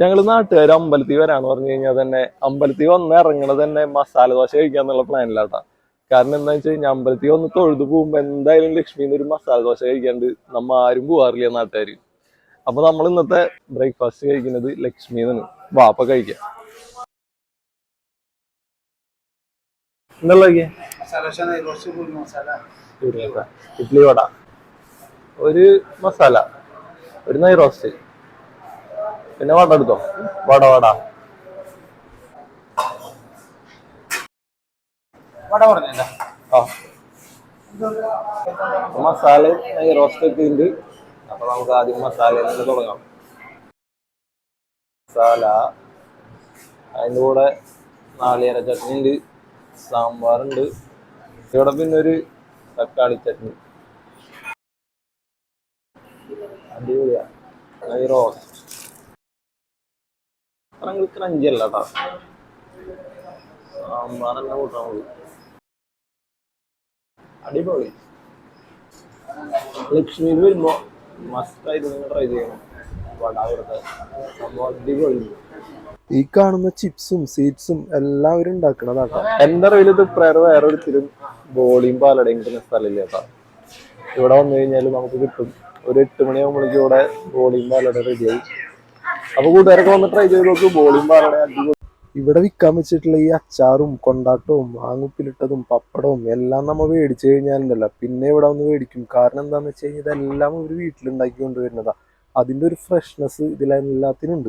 ഞങ്ങള് നാട്ടുകാർ അമ്പലത്തിൽ വരാന്ന് പറഞ്ഞു കഴിഞ്ഞാൽ തന്നെ അമ്പലത്തിൽ വന്ന് ഇറങ്ങണത് തന്നെ മസാല ദോശ കഴിക്കാന്നുള്ള പ്ലാനിലാട്ടാ. കാരണം എന്താ വെച്ച് കഴിഞ്ഞാൽ അമ്പലത്തിൽ വന്ന് തൊഴുതു പോകുമ്പോ എന്തായാലും ലക്ഷ്മിന്ന് ഒരു മസാല ദോശ കഴിക്കാണ്ട് നമ്മ ആരും പോവാറില്ല നാട്ടുകാര്. അപ്പൊ നമ്മൾ ഇന്നത്തെ ബ്രേക്ക്ഫാസ്റ്റ് കഴിക്കുന്നത് ലക്ഷ്മിന്നാണ്. വാപ്പ കഴിക്കാം. എന്താ ഇഡ്ലി വട, ഒരു മസാല, ഒരു നെയ് റോസ്റ്റ്, പിന്നെ വട എടുത്തോ. വട വട ആ മസാല നെയ് റോസ്റ്റ് ഒക്കെ ഉണ്ട്. അപ്പൊ നമുക്ക് ആദ്യം മസാലയിൽ നിന്ന് തുടങ്ങാം. മസാല, അതിൻ്റെ കൂടെ നാളികേര ചട്നി ഉണ്ട്, സാമ്പാറുണ്ട്, ഇവിടെ പിന്നെ ഒരു തക്കാളി ചട്നി. അടിപൊളിയാ. നെയ് റോസ്റ്റ് അത്ര ക്രഞ്ചി അല്ല കേട്ടോ. സാമ്പാർ തന്നെ കൂട്ടാൻ മതി. അടിപൊളി. ലക്ഷ്മിയിൽ വരുമ്പോ മസ്റ്റായിട്ട് നിങ്ങൾ ട്രൈ ചെയ്യണം വട. ഇവിടുത്തെ സംഭവം അടിപൊളി. ഈ കാണുന്ന ചിപ്സും സീഡ്സും എല്ലാവരും ഉണ്ടാക്കണതാട്ടോ. എന്റെ അറിവിൽ ഇത് വേറെ ഒരിക്കലും ബോളിയും പാലടയും കിട്ടുന്ന സ്ഥലമില്ല കേട്ടോ. ഇവിടെ വന്നു കഴിഞ്ഞാൽ നമുക്ക് കിട്ടും. ഒരു 8 മണിയാകുമ്പോഴേക്കും ഇവിടെ ബോളിയും പാലട റെഡിയായി. അപ്പൊ കൂട്ടുകാരൊക്കെ വന്ന് ട്രൈ ചെയ്ത് നോക്കും. ബോളിയും പാലട അടിപൊളി. ഇവിടെ വിൽക്കാൻ വെച്ചിട്ടുള്ള ഈ അച്ചാറും കൊണ്ടാട്ടവും മാങ്ങുപ്പിലിട്ടതും പപ്പടവും എല്ലാം നമ്മൾ മേടിച്ചു കഴിഞ്ഞാലുണ്ടല്ലോ പിന്നെ ഇവിടെ വന്ന് മേടിക്കും. കാരണം എന്താണെന്ന് വെച്ച് കഴിഞ്ഞാൽ ഇതെല്ലാം ഒരു വീട്ടിലുണ്ടാക്കി കൊണ്ടുവരുന്നതാ. അതിന്റെ ഒരു ഫ്രഷ്നെസ് ഇതിലെല്ലാത്തിനും ഉണ്ട്.